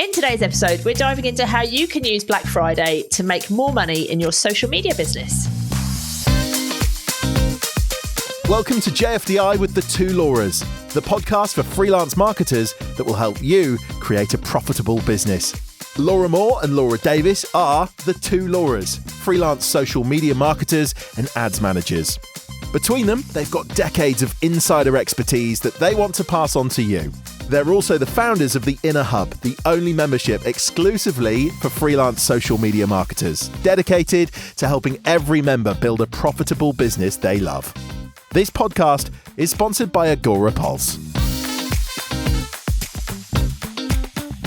In today's episode, we're diving into how you can use Black Friday to make more money in your social media business. Welcome to JFDI with the Two Lauras, the podcast for freelance marketers that will help you create a profitable business. Laura Moore and Laura Davis are the Two Lauras, freelance social media marketers and ads managers. Between them, they've got decades of insider expertise that they want to pass on to you. They're also the founders of the Inner Hub, the only membership exclusively for freelance social media marketers, dedicated to helping every member build a profitable business they love. This podcast is sponsored by Agora Pulse.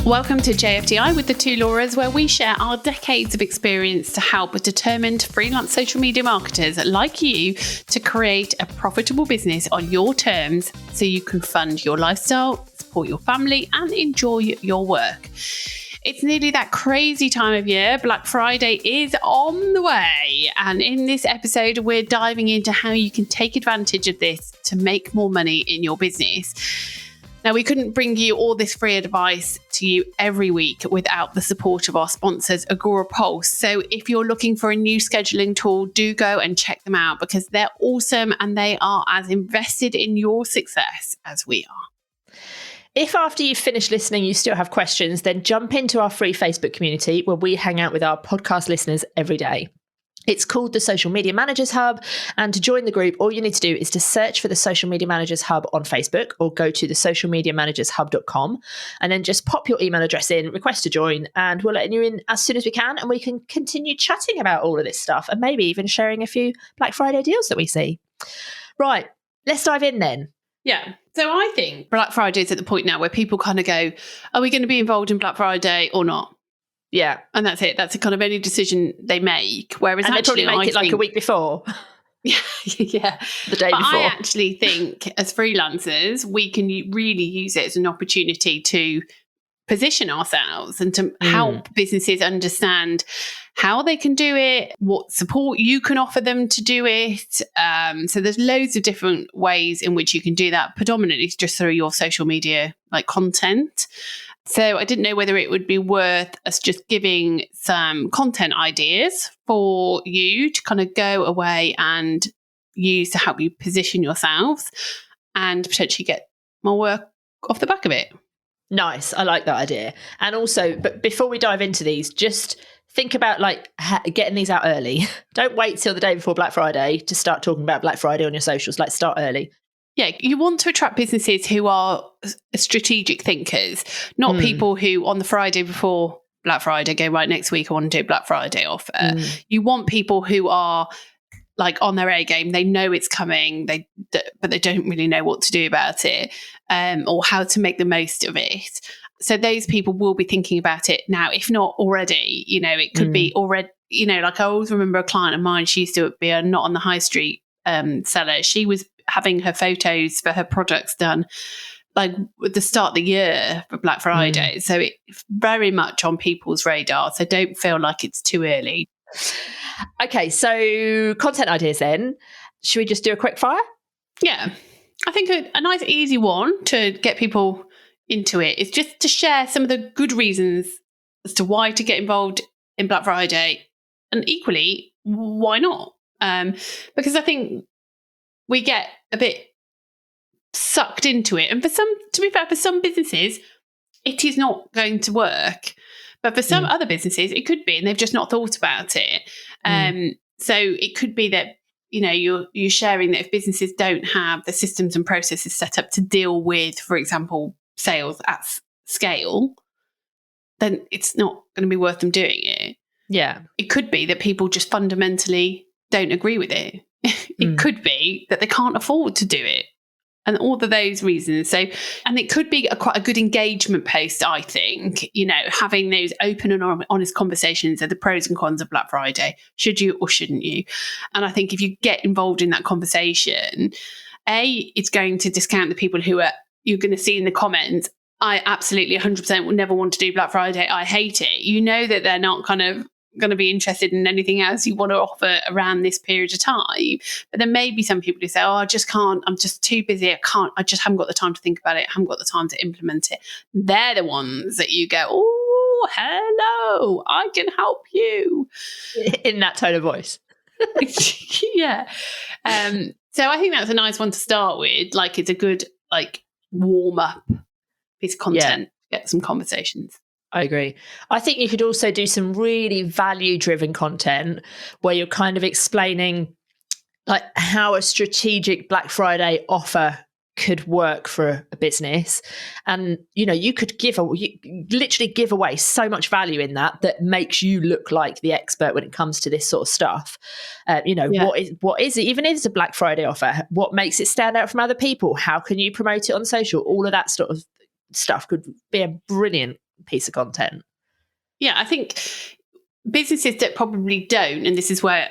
Welcome to JFDI with the Two Lauras, where we share our decades of experience to help with determined freelance social media marketers like you to create a profitable business on your terms so you can fund your lifestyle, support your family, and enjoy your work. It's nearly that crazy time of year. Black Friday is on the way. And in this episode, we're diving into how you can take advantage of this to make more money in your business. Now, we couldn't bring you all this free advice to you every week without the support of our sponsors, Agora Pulse. So if you're looking for a new scheduling tool, do go and check them out because they're awesome and they are as invested in your success as we are. If after you've finished listening, you still have questions, then jump into our free Facebook community where we hang out with our podcast listeners every day. It's called the Social Media Managers Hub. And to join the group, all you need to do is to search for the Social Media Managers Hub on Facebook or go to the socialmediamanagershub.com and then just pop your email address in, request to join, and we'll let you in as soon as we can. And we can continue chatting about all of this stuff and maybe even sharing a few Black Friday deals that we see. Right, let's dive in then. Yeah. So I think Black Friday is at the point now where people kind of go, are we going to be involved in Black Friday or not? Yeah. And that's it. That's a kind of any decision they make. Whereas and actually, they probably make it like a week before. Yeah. The day before. I actually think as freelancers, we can really use it as an opportunity to position ourselves and to help businesses understand how they can do it, what support you can offer them to do it. So there's loads of different ways in which you can do that, predominantly just through your social media like content. So I didn't know whether it would be worth us just giving some content ideas for you to kind of go away and use to help you position yourselves and potentially get more work off the back of it. Nice. I like that idea. And also, but before we dive into these, just think about like getting these out early. Don't wait till the day before Black Friday to start talking about Black Friday on your socials. Like start early. Yeah, you want to attract businesses who are strategic thinkers, not people who on the Friday before Black Friday go, right, next week I want to do Black Friday offer. You want people who are like on their A game. They know it's coming, but they don't really know what to do about it or how to make the most of it. So those people will be thinking about it now, if not already. You know, it could be already, you know, like I always remember a client of mine, she used to be a not on the high street seller. She was having her photos for her products done like at the start of the year for Black Friday. So it's very much on people's radar. So don't feel like it's too early. Okay, so content ideas then. Should we just do a quick fire? Yeah. I think a nice easy one to get people into it is just to share some of the good reasons as to why to get involved in Black Friday and equally, why not? Because I think we get a bit sucked into it. And for some, to be fair, for some businesses, it is not going to work. But for some other businesses, it could be, and they've just not thought about it. So it could be that, you know, you're sharing that if businesses don't have the systems and processes set up to deal with, for example, sales at scale, then it's not going to be worth them doing it. Yeah. It could be that people just fundamentally don't agree with it. It could be that they can't afford to do it. And all of those reasons. So, and it could be quite a good engagement post, I think, you know, having those open and honest conversations of the pros and cons of Black Friday. Should you or shouldn't you? And I think if you get involved in that conversation, it's going to discount the people who you're going to see in the comments, I absolutely 100% will never want to do Black Friday. I hate it. You know that they're not kind of going to be interested in anything else you want to offer around this period of time. But there may be some people who say, oh, I just can't, I'm just too busy. I just haven't got the time to think about it. I haven't got the time to implement it. They're the ones that you go, oh, oh, hello, I can help you. In that tone of voice. Yeah. So I think that's a nice one to start with. Like, it's a good, like, warm up piece of content, get some conversations. I agree. I think you could also do some really value-driven content where you're kind of explaining like how a strategic Black Friday offer could work for a business. And, you know, you could literally give away so much value in that makes you look like the expert when it comes to this sort of stuff. What is it? Even if it's a Black Friday offer, what makes it stand out from other people? How can you promote it on social? All of that sort of stuff could be a brilliant piece of content. Yeah, I think businesses that probably don't, and this is where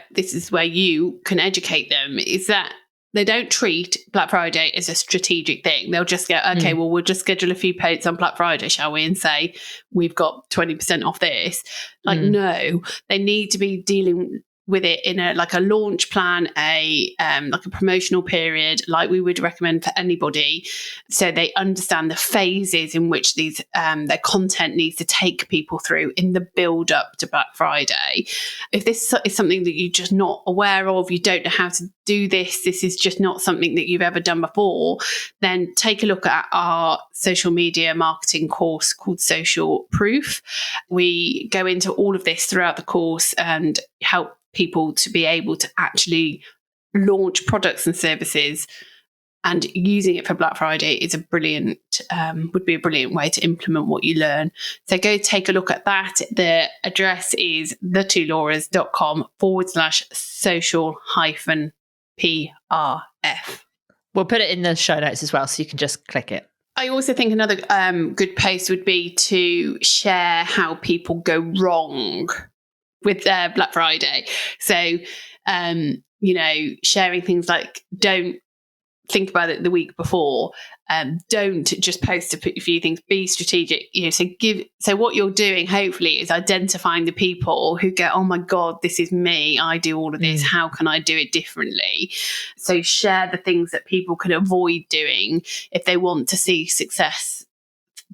you can educate them, is that they don't treat Black Friday as a strategic thing. They'll just go, okay, well, we'll just schedule a few posts on Black Friday, shall we? And say, we've got 20% off this. Like, no, they need to be dealing with it in a launch plan, like a promotional period, like we would recommend for anybody, so they understand the phases in which these their content needs to take people through in the build up to Black Friday. If this is something that you're just not aware of, you don't know how to do this is just not something that you've ever done before, then take a look at our social media marketing course called Social Proof. We go into all of this throughout the course and help people to be able to actually launch products and services, and using it for Black Friday is would be a brilliant way to implement what you learn. So go take a look at that. The address is the2lauras.com/social-PRF. We'll put it in the show notes as well, so you can just click it. I also think another good post would be to share how people go wrong with their Black Friday. So, sharing things like, don't think about it the week before. Don't just post a few things, be strategic. So what you're doing hopefully is identifying the people who go, oh my God, this is me. I do all of this. How can I do it differently? So share the things that people can avoid doing if they want to see success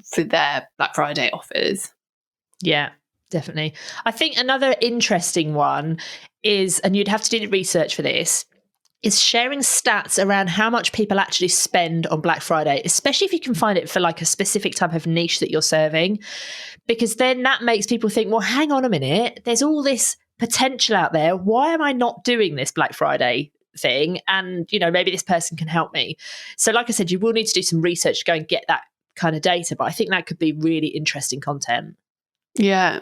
for their Black Friday offers. Yeah. Definitely. I think another interesting one is, and you'd have to do the research for this, is sharing stats around how much people actually spend on Black Friday, especially if you can find it for like a specific type of niche that you're serving, because then that makes people think, well, hang on a minute, there's all this potential out there. Why am I not doing this Black Friday thing? And, maybe this person can help me. So like I said, you will need to do some research to go and get that kind of data, but I think that could be really interesting content. Yeah.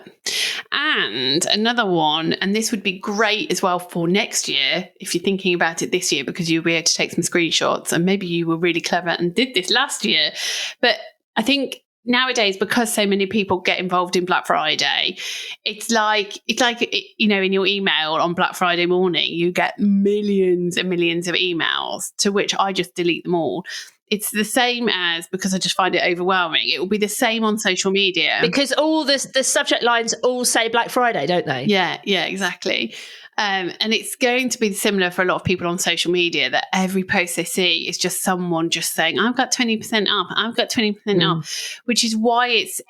And another one, and this would be great as well for next year, if you're thinking about it this year, because you'll be able to take some screenshots, and maybe you were really clever and did this last year. But I think nowadays, because so many people get involved in Black Friday, it's like in your email on Black Friday morning, you get millions and millions of emails, to which I just delete them all. It's the same as, because I just find it overwhelming, it will be the same on social media. Because all the subject lines all say Black Friday, don't they? Yeah, exactly. And it's going to be similar for a lot of people on social media, that every post they see is just someone just saying, I've got 20% up, I've got 20% off, which is why it's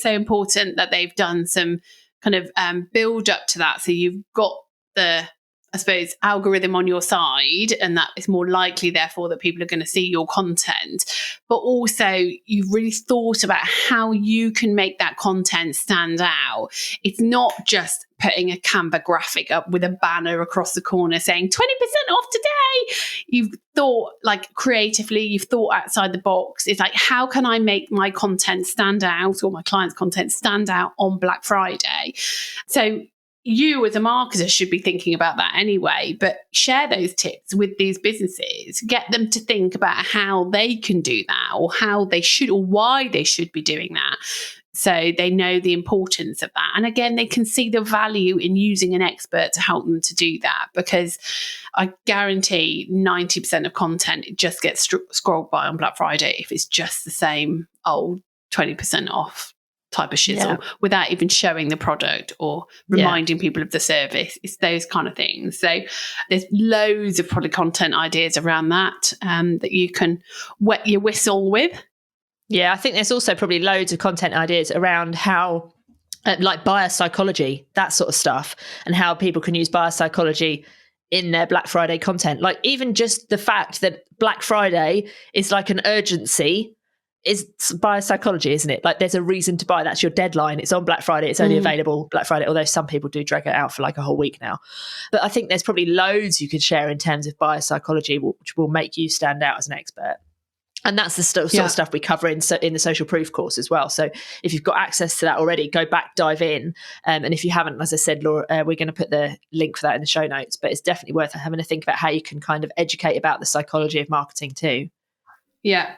so important that they've done some kind of build up to that. So you've got the, I suppose, algorithm on your side, and that is more likely, therefore, that people are going to see your content. But also, you've really thought about how you can make that content stand out. It's not just putting a Canva graphic up with a banner across the corner saying 20% off today. You've thought creatively, you've thought outside the box. It's like, how can I make my content stand out, or my client's content stand out on Black Friday? So you as a marketer should be thinking about that anyway, but share those tips with these businesses, get them to think about how they can do that, or how they should, or why they should be doing that, so they know the importance of that. And again, they can see the value in using an expert to help them to do that, because I guarantee 90% of content just gets scrolled by on Black Friday if it's just the same old 20% off type of shizzle, without even showing the product or reminding people of the service. It's those kind of things. So there's loads of product content ideas around that that you can wet your whistle with. Yeah, I think there's also probably loads of content ideas around how like buyer psychology, that sort of stuff, and how people can use buyer psychology in their Black Friday content. Like even just the fact that Black Friday is like an urgency is buyer psychology, isn't it? Like there's a reason to buy. That's your deadline. It's on Black Friday. It's only available Black Friday, although some people do drag it out for like a whole week now. But I think there's probably loads you could share in terms of buyer psychology, which will make you stand out as an expert. And that's the sort of stuff we cover in the social proof course as well. So if you've got access to that already, go back, dive in. And if you haven't, as I said, Laura, we're going to put the link for that in the show notes. But it's definitely worth having a think about how you can kind of educate about the psychology of marketing too. Yeah.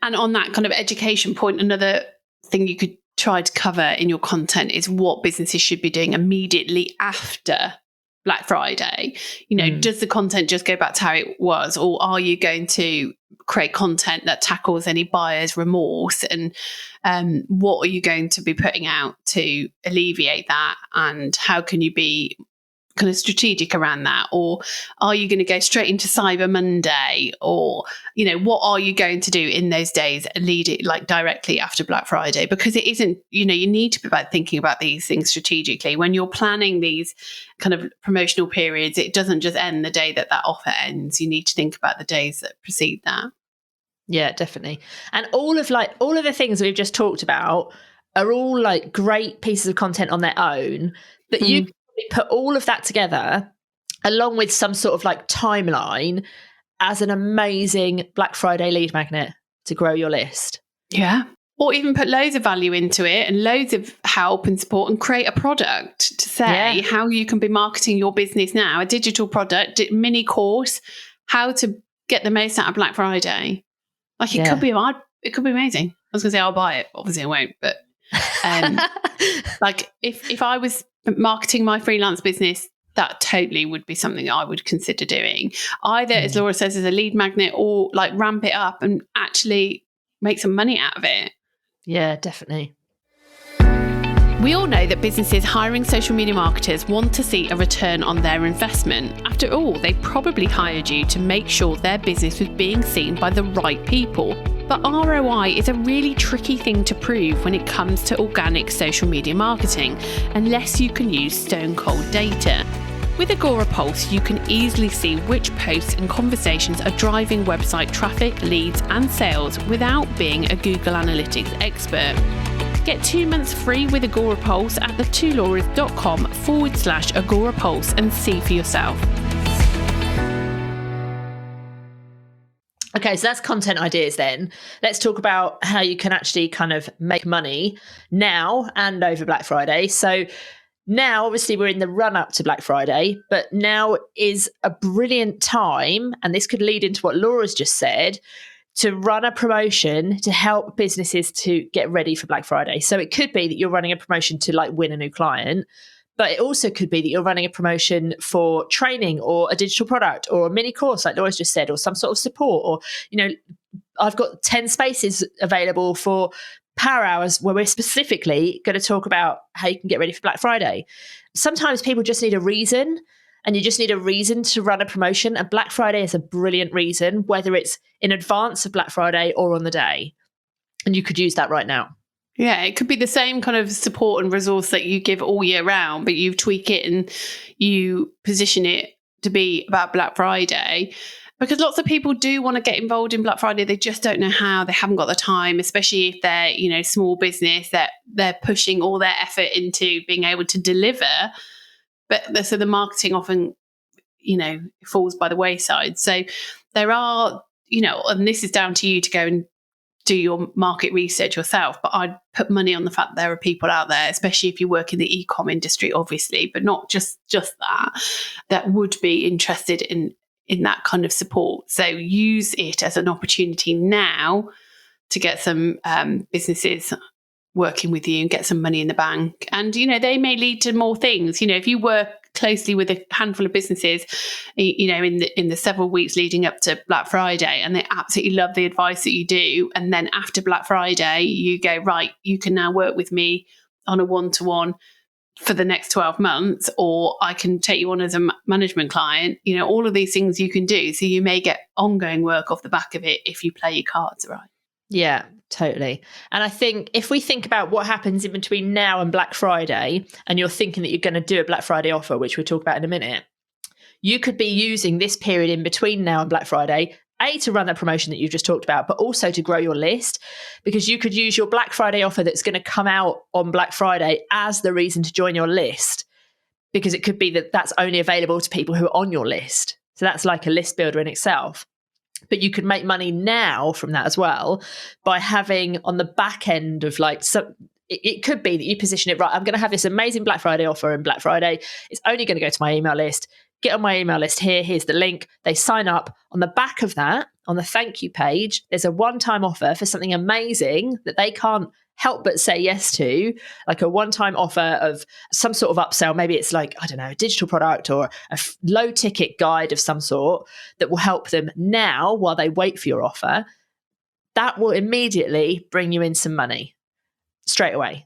And on that kind of education point, another thing you could try to cover in your content is what businesses should be doing immediately after Black Friday. You know, does the content just go back to how it was, or are you going to create content that tackles any buyer's remorse? And what are you going to be putting out to alleviate that? And how can you be kind of strategic around that? Or are you going to go straight into Cyber Monday? Or, you know, what are you going to do in those days and lead it like directly after Black Friday? Because it isn't, you know, you need to be thinking about these things strategically. When you're planning these kind of promotional periods, it doesn't just end the day that offer ends. You need to think about the days that precede that. Yeah, definitely. And all of the things we've just talked about are all like great pieces of content on their own, but you put all of that together along with some sort of like timeline as an amazing Black Friday lead magnet to grow your list. Yeah. Or even put loads of value into it and loads of help and support and create a product to say how you can be marketing your business now, a digital product, mini course, how to get the most out of Black Friday. Like it could be hard. It could be amazing. I was going to say I'll buy it. Obviously I won't, but like if I was marketing my freelance business, that totally would be something I would consider doing. Either, as Laura says, as a lead magnet, or like ramp it up and actually make some money out of it. Yeah, definitely. We all know that businesses hiring social media marketers want to see a return on their investment. After all, they probably hired you to make sure their business was being seen by the right people. But ROI is a really tricky thing to prove when it comes to organic social media marketing, unless you can use stone cold data. With Agora Pulse, you can easily see which posts and conversations are driving website traffic, leads, and sales without being a Google Analytics expert. Get 2 months free with Agora Pulse at thetwolauras.com/Agora Pulse and see for yourself. Okay, so that's content ideas then. Let's talk about how you can actually kind of make money now and over Black Friday. So now, obviously, we're in the run up to Black Friday, but now is a brilliant time, and this could lead into what Laura's just said, to run a promotion to help businesses to get ready for Black Friday. So it could be that you're running a promotion to like win a new client, but it also could be that you're running a promotion for training or a digital product or a mini course, like Laura's just said, or some sort of support. Or, you know, I've got 10 spaces available for Power Hours where we're specifically going to talk about how you can get ready for Black Friday. Sometimes people just need a reason, and you just need a reason to run a promotion. And Black Friday is a brilliant reason, whether it's in advance of Black Friday or on the day. And you could use that right now. Yeah, it could be the same kind of support and resource that you give all year round, but you tweak it and you position it to be about Black Friday. Because lots of people do want to get involved in Black Friday. They just don't know how. They haven't got the time, especially if they're, you know, small business, that they're pushing all their effort into being able to deliver. But so the marketing often, you know, falls by the wayside. So there are, you know, and this is down to you to go and do your market research yourself. But I'd put money on the fact that there are people out there, especially if you work in the e-com industry, obviously, but not just that would be interested in that kind of support. So use it as an opportunity now to get some businesses working with you and get some money in the bank. And, you know, they may lead to more things. You know, if you work closely with a handful of businesses, you know, in the several weeks leading up to Black Friday, and they absolutely love the advice that you do, and then after Black Friday, you go, right, you can now work with me on a one-to-one for the next 12 months, or I can take you on as a management client. You know, all of these things you can do. So you may get ongoing work off the back of it if you play your cards right. Yeah, Totally. And I think if we think about what happens in between now and Black Friday, and you're thinking that you're going to do a Black Friday offer, which we'll talk about in a minute, you could be using this period in between now and Black Friday, to run that promotion that you've just talked about, but also to grow your list, because you could use your Black Friday offer that's going to come out on Black Friday as the reason to join your list, because it could be that that's only available to people who are on your list. So that's like a list builder in itself. But you could make money now from that as well by having on the back end of like some. It could be that you position it right. I'm going to have this amazing Black Friday offer, and Black Friday it's only going to go to my email list. Get on my email list here. Here's the link. They sign up. On the back of that, on the thank you page, there's a one-time offer for something amazing that they can't help but say yes to, like a one-time offer of some sort of upsell. Maybe it's like, I don't know, a digital product or a low ticket guide of some sort that will help them now while they wait for your offer. That will immediately bring you in some money straight away.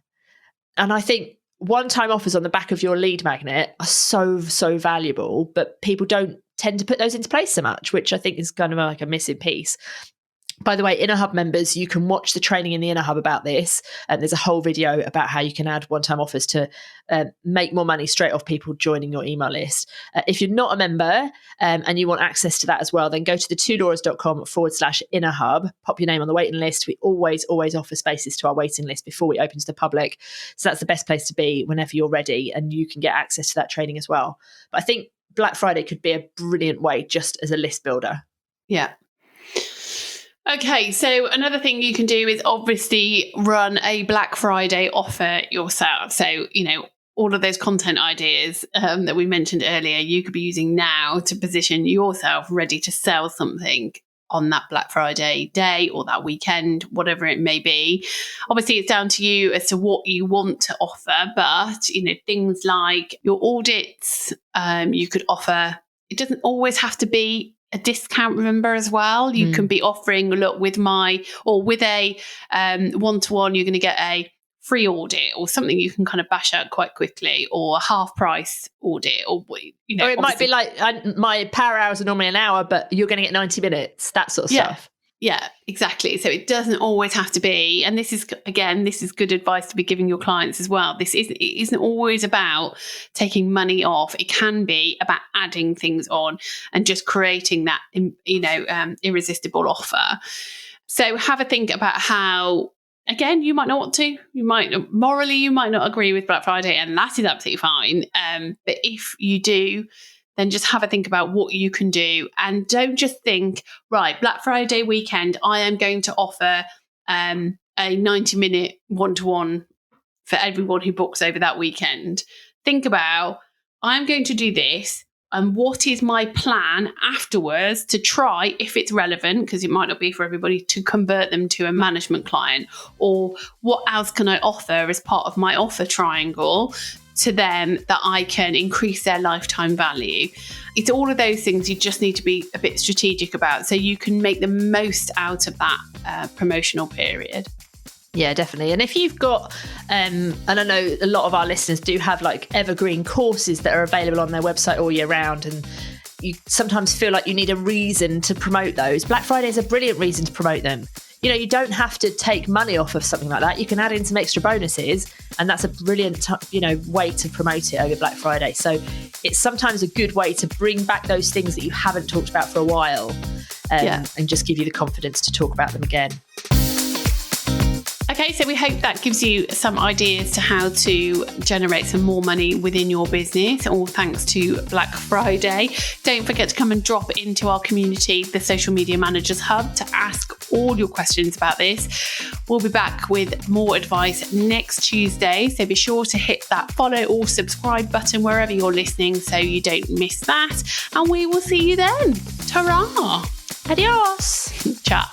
And I think one-time offers on the back of your lead magnet are so valuable, but people don't tend to put those into place so much, which I think is kind of like a missing piece. By the way, Inner Hub members, you can watch the training in the Inner Hub about this. And there's a whole video about how you can add one-time offers to make more money straight off people joining your email list. If you're not a member and you want access to that as well, then go to the2laura's.com/Inner Hub, pop your name on the waiting list. We always offer spaces to our waiting list before we open to the public. So that's the best place to be whenever you're ready, and you can get access to that training as well. But I think Black Friday could be a brilliant way just as a list builder. Yeah. Okay, so another thing you can do is obviously run a Black Friday offer yourself. So, all of those content ideas that we mentioned earlier, you could be using now to position yourself ready to sell something on that Black Friday day or that weekend, whatever it may be. Obviously, it's down to you as to what you want to offer, but, things like your audits, you could offer, it doesn't always have to be a discount, remember, as well. You can be offering, look, with a one-to-one, you're going to get a free audit or something you can kind of bash out quite quickly, or a half price audit, or or it might be like my power hours are normally an hour, but you're going to get 90 minutes, that sort of stuff. Yeah, exactly. So it doesn't always have to be, and this is good advice to be giving your clients as well. It isn't always about taking money off. It can be about adding things on and just creating that, irresistible offer. So have a think about how, again, you might not want to, you might not agree with Black Friday, and that is absolutely fine. But if you do, then just have a think about what you can do, and don't just think, right, Black Friday weekend, I am going to offer a 90-minute one-to-one for everyone who books over that weekend. Think about, I'm going to do this, and what is my plan afterwards to try, if it's relevant, because it might not be for everybody, to convert them to a management client, or what else can I offer as part of my offer triangle to them that I can increase their lifetime value. It's all of those things you just need to be a bit strategic about, so you can make the most out of that promotional period. Yeah, definitely. And if you've got, and I know a lot of our listeners do have like evergreen courses that are available on their website all year round, and you sometimes feel like you need a reason to promote those. Black Friday is a brilliant reason to promote them. You don't have to take money off of something like that. You can add in some extra bonuses, and that's a brilliant, way to promote it over Black Friday. So it's sometimes a good way to bring back those things that you haven't talked about for a while, and just give you the confidence to talk about them again. Okay, so we hope that gives you some ideas to how to generate some more money within your business, all thanks to Black Friday. Don't forget to come and drop into our community, the Social Media Managers Hub, to ask all your questions about this. We'll be back with more advice next Tuesday, so be sure to hit that follow or subscribe button wherever you're listening so you don't miss that. And we will see you then. Ta-ra! Adios! Ciao.